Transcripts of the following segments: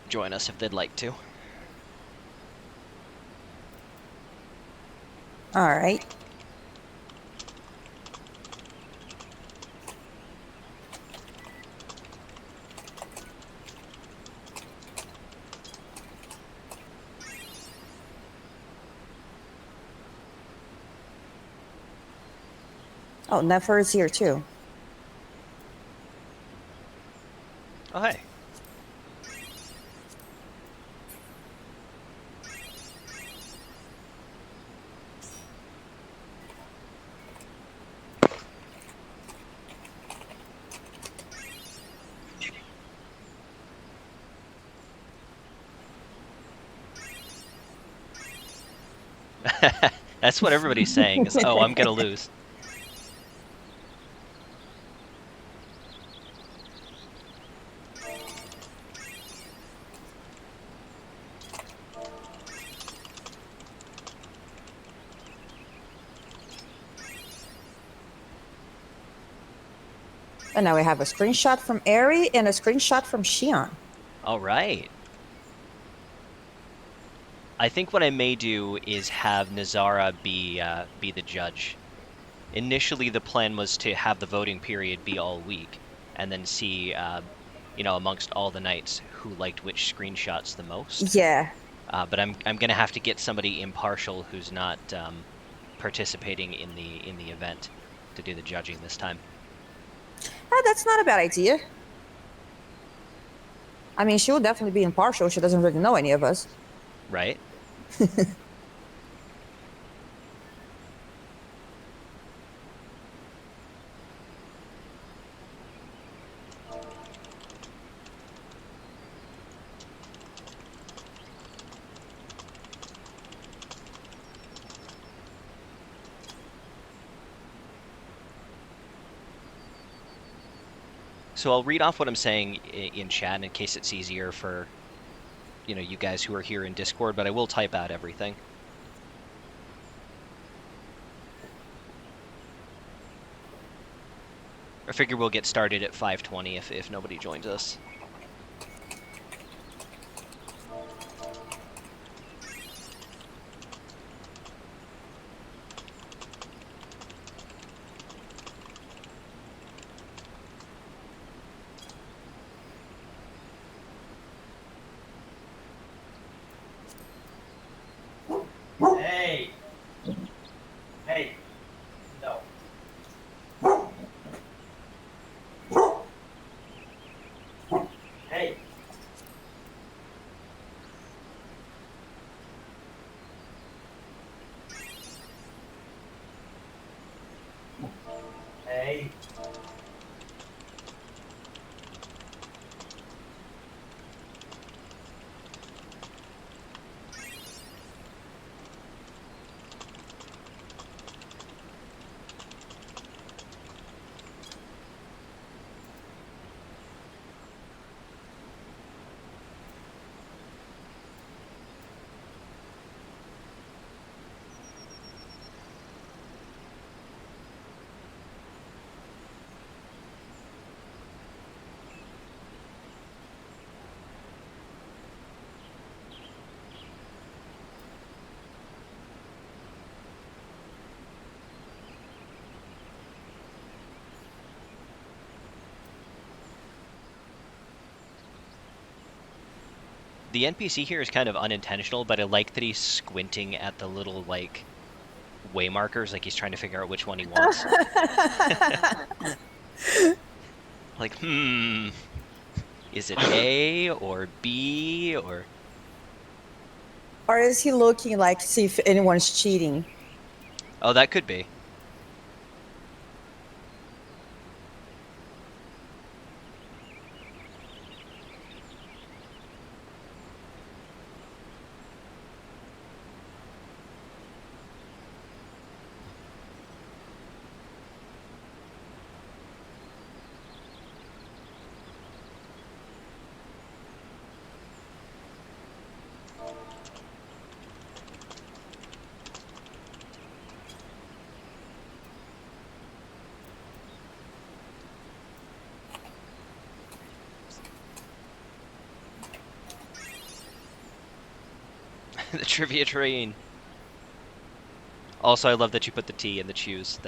join us if they'd like to. All right. Oh, Nefer is here too. Oh, hey. That's what everybody's saying is, oh, I'm gonna lose. And now we have a screenshot from Ari and a screenshot from Shion. All right. I think what I may do is have Nazara be the judge. Initially, the plan was to have the voting period be all week, and then see, amongst all the knights who liked which screenshots the most. Yeah. But I'm gonna have to get somebody impartial who's not participating in the event to do the judging this time. That's not a bad idea. I mean, she will definitely be impartial. She doesn't really know any of us. Right? So I'll read off what I'm saying in chat in case it's easier for you guys who are here in Discord, but I will type out everything. I figure we'll get started at 5:20 if nobody joins us. Hey. Hey. No. Hey. Hey. The NPC here is kind of unintentional, but I like that he's squinting at the little like way markers, like he's trying to figure out which one he wants. Like, is it A or B or? Or is he looking like to see if anyone's cheating? Oh, that could be. The trivia train. Also, I love that you put the T in the choose.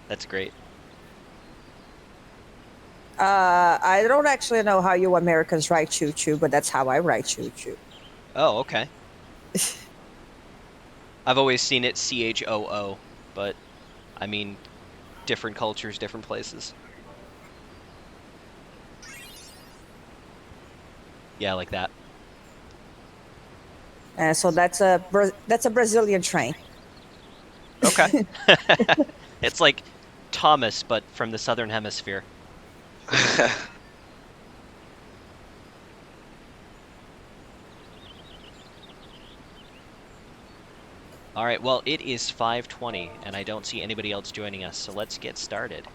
That's great. I don't actually know how you Americans write choo choo, but that's how I write choo choo. Oh, okay. I've always seen it CHOO, but I mean, different cultures, different places. Yeah, like that. So that's a Brazilian train. Okay. It's like Thomas, but from the southern hemisphere. All right, well, it is 5:20, and I don't see anybody else joining us, so let's get started.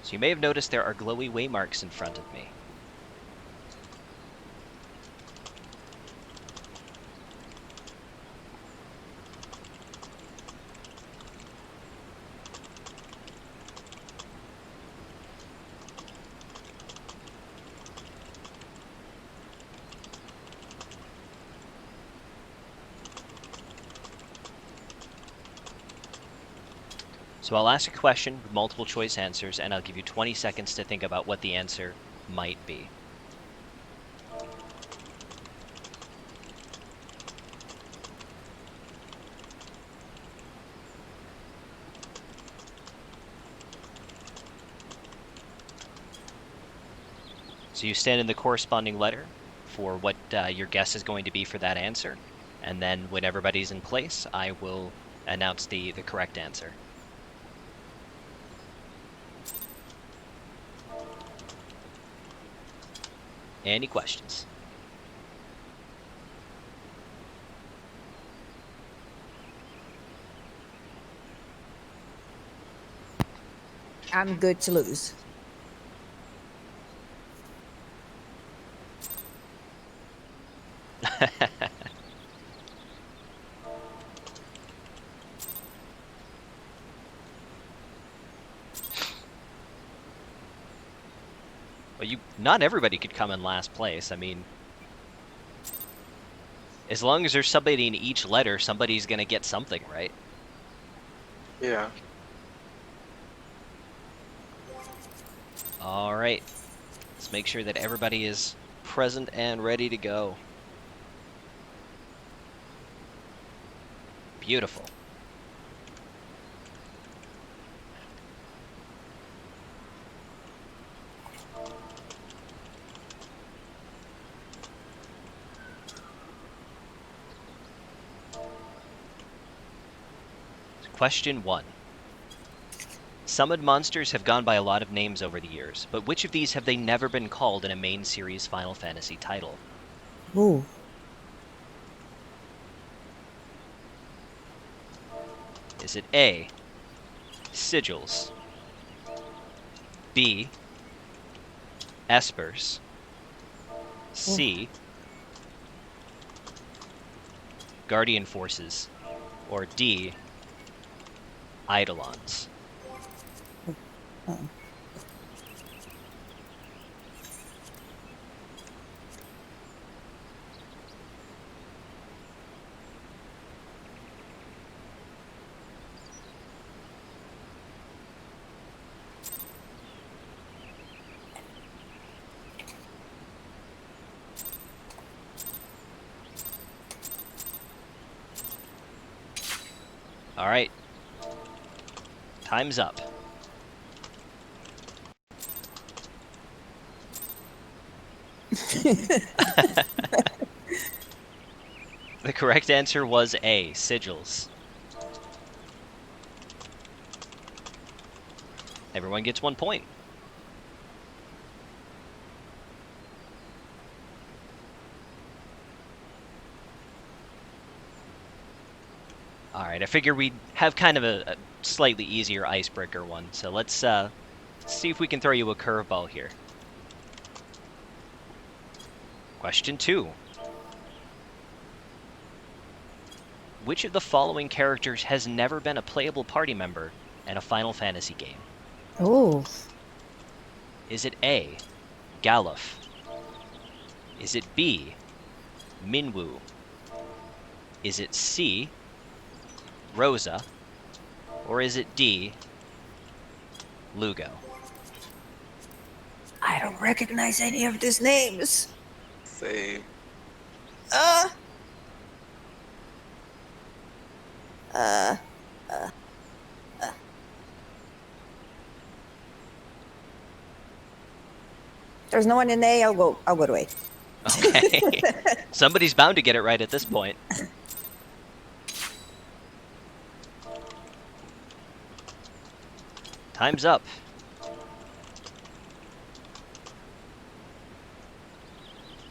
So you may have noticed there are glowy waymarks in front of me. So I'll ask a question with multiple choice answers, and I'll give you 20 seconds to think about what the answer might be. So you stand in the corresponding letter for what your guess is going to be for that answer, and then when everybody's in place, I will announce the correct answer. Any questions? I'm good to lose. Well, not everybody could come in last place. I mean, as long as there's somebody in each letter, somebody's gonna get something, right? Yeah. All right. Let's make sure that everybody is present and ready to go. Beautiful. Question 1. Summoned monsters have gone by a lot of names over the years, but which of these have they never been called in a main series Final Fantasy title? Ooh. Is it A, Sigils, B, Espers, C, Guardian Forces, or D, Eidolons? Uh, All right. Time's up. The correct answer was A, Sigils. Everyone gets 1 point. All right, I figure we'd have kind of a slightly easier icebreaker one. So let's see if we can throw you a curveball here. Question 2. Which of the following characters has never been a playable party member in a Final Fantasy game? Ooh. Is it A, Galuf? Is it B, Minwu? Is it C, Rosa? Or is it D, Lugo? I don't recognize any of these names. Same. Uh. Uh. There's no one in A. I'll go to A. Okay. Somebody's bound to get it right at this point. Time's up.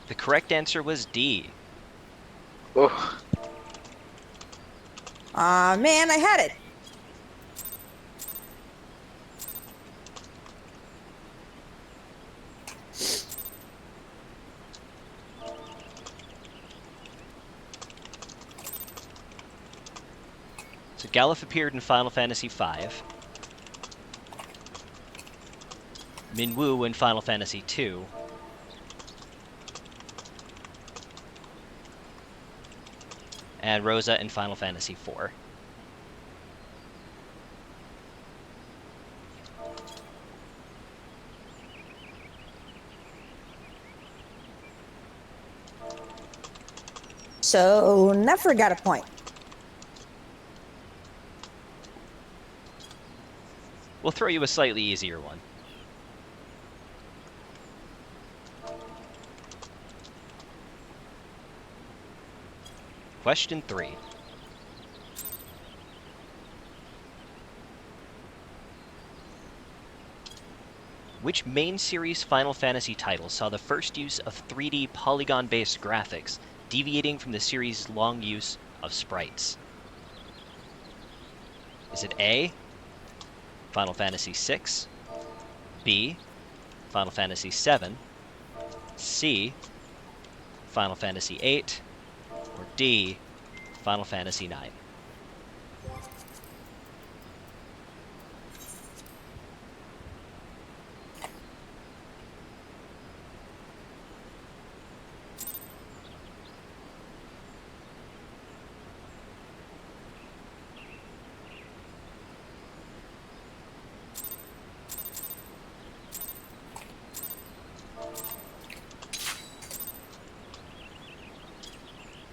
The correct answer was D. Oh, Aw, man, I had it. So Galuf appeared in Final Fantasy V. Minwu in Final Fantasy II. And Rosa in Final Fantasy IV. So never got a point. We'll throw you a slightly easier one. Question 3. Which main series Final Fantasy title saw the first use of 3D polygon-based graphics, deviating from the series' long use of sprites? Is it A, Final Fantasy VI, B, Final Fantasy VII, C, Final Fantasy VIII, or D, Final Fantasy IX?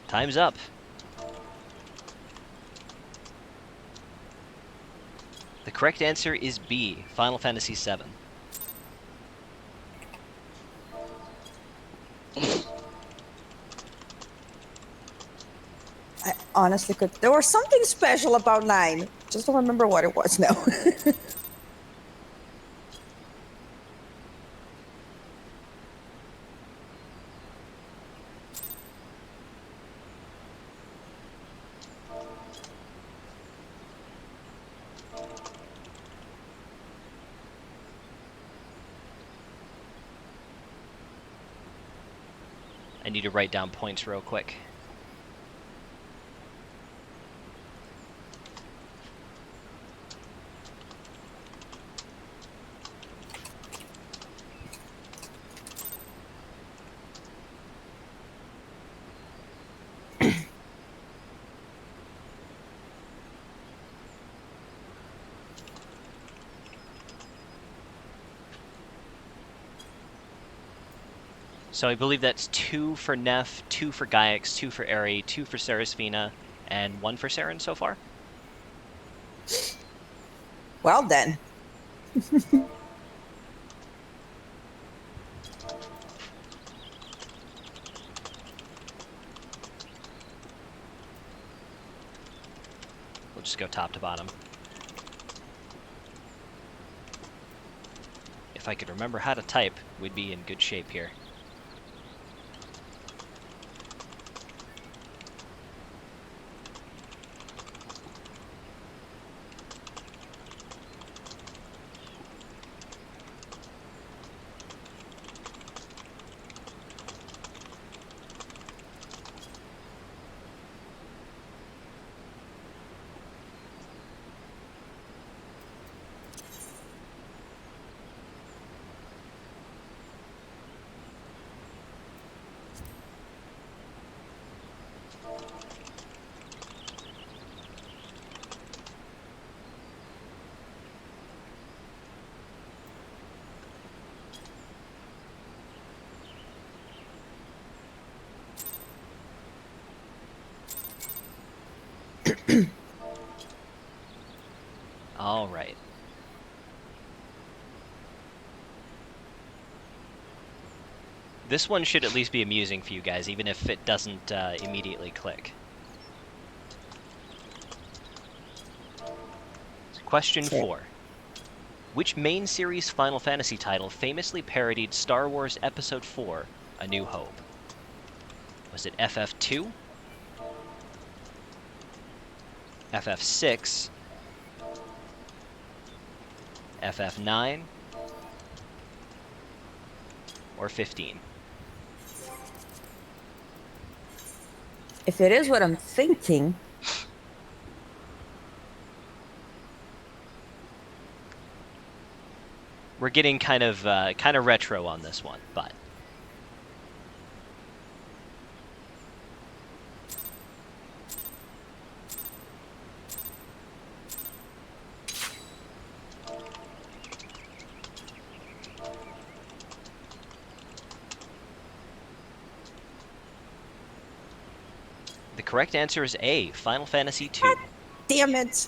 Time's up. The correct answer is B, Final Fantasy VII. I honestly could. There was something special about 9. Just don't remember what it was now. I need to write down points real quick. So I believe that's 2 for Neff, 2 for Gaiax, 2 for Eri, 2 for Seraphina, and 1 for Saren so far? Well then. We'll just go top to bottom. If I could remember how to type, we'd be in good shape here. All right. This one should at least be amusing for you guys, even if it doesn't immediately click. Question 4. Which main series Final Fantasy title famously parodied Star Wars Episode 4, A New Hope? Was it FF2? FF6? FF9? Or 15? If it is what I'm thinking, We're getting kind of retro on this one, but the correct answer is A, Final Fantasy II. damn it.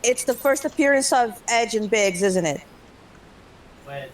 It's the first appearance of Edge and Biggs, isn't it? Wedge.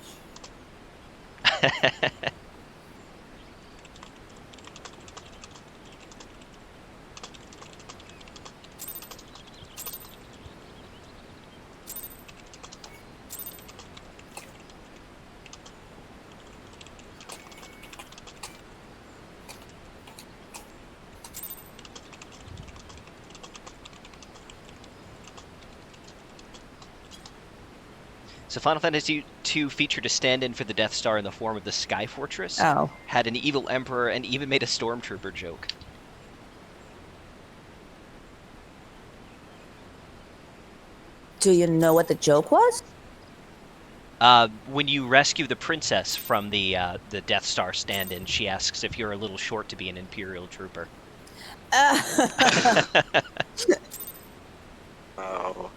So Final Fantasy II featured a stand-in for the Death Star in the form of the Sky Fortress, Oh. had an evil emperor, and even made a stormtrooper joke. Do you know what the joke was? When you rescue the princess from the Death Star stand-in, she asks if you're a little short to be an Imperial trooper. Oh.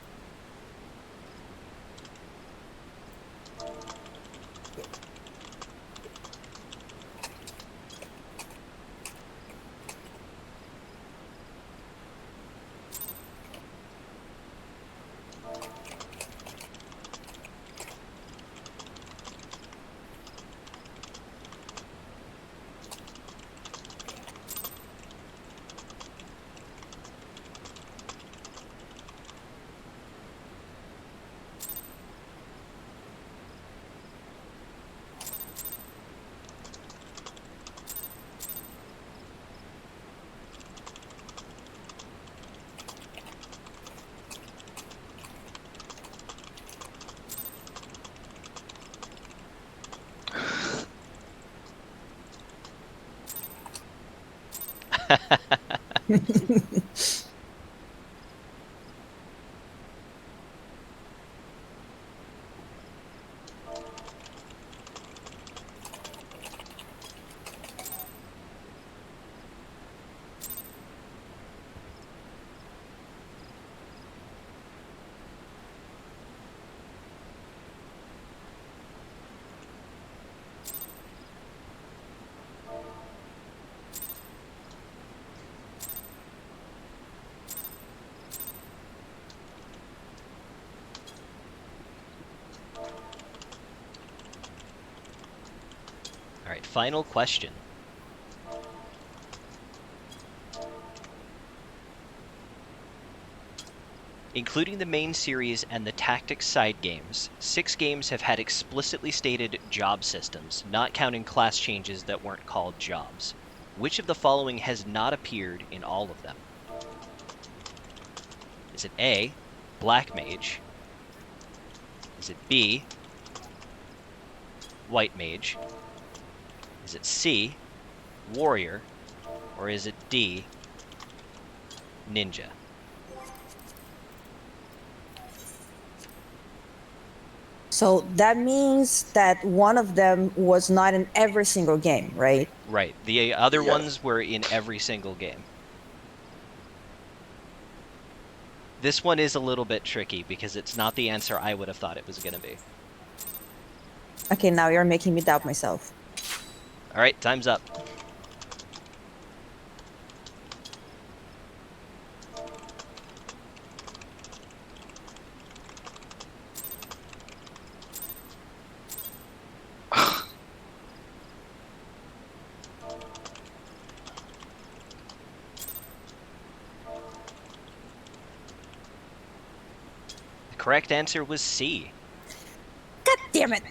All right, final question. Including the main series and the tactics side games, 6 games have had explicitly stated job systems, not counting class changes that weren't called jobs. Which of the following has not appeared in all of them? Is it A, Black Mage? Is it B, White Mage? Is it C, Warrior? Or is it D, Ninja? So that means that one of them was not in every single game, right? Right. The other Yes. ones were in every single game. This one is a little bit tricky because it's not the answer I would have thought it was going to be. Okay, now you're making me doubt myself. All right, time's up. The correct answer was C. God damn it!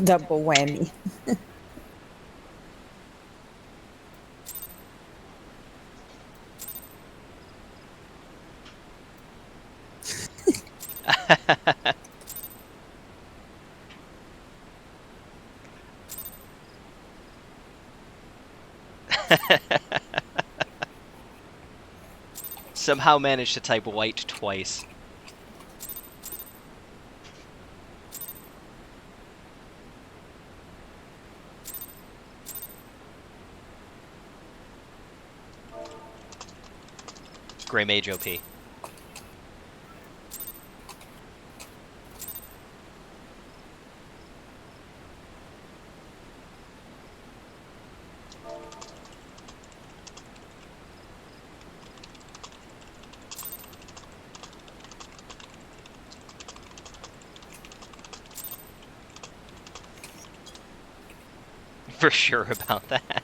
Double whammy. Somehow managed to type white twice. Gray Mage OP. For sure about that.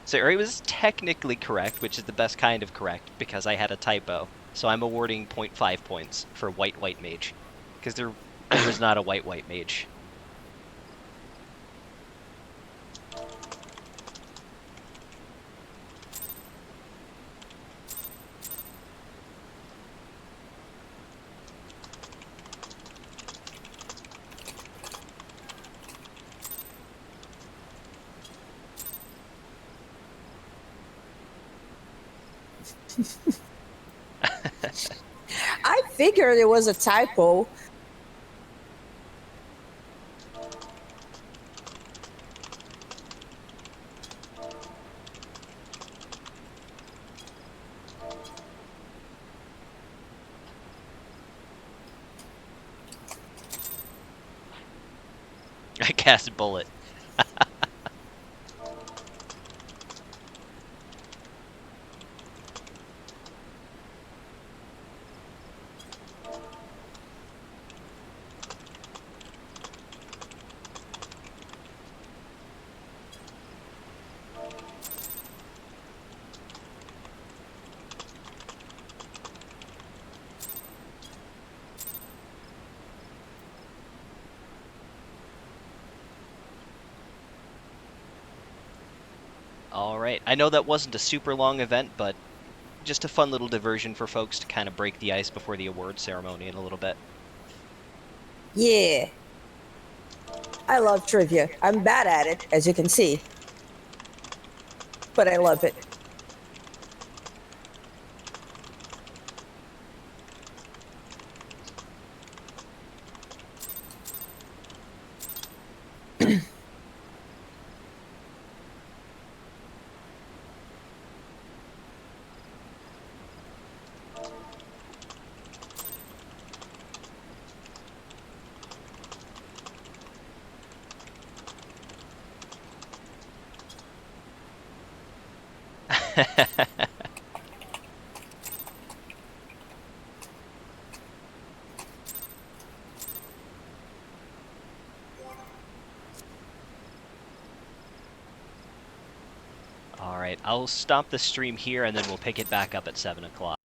So Uri was technically correct, which is the best kind of correct, because I had a typo. So I'm awarding 0.5 points for white mage. Because there was not a white mage. I figured it was a typo. I cast bullet. All right. I know that wasn't a super long event, but just a fun little diversion for folks to kind of break the ice before the award ceremony in a little bit. Yeah. I love trivia. I'm bad at it, as you can see. But I love it. right, I'll stop the stream here and then we'll pick it back up at 7 o'clock.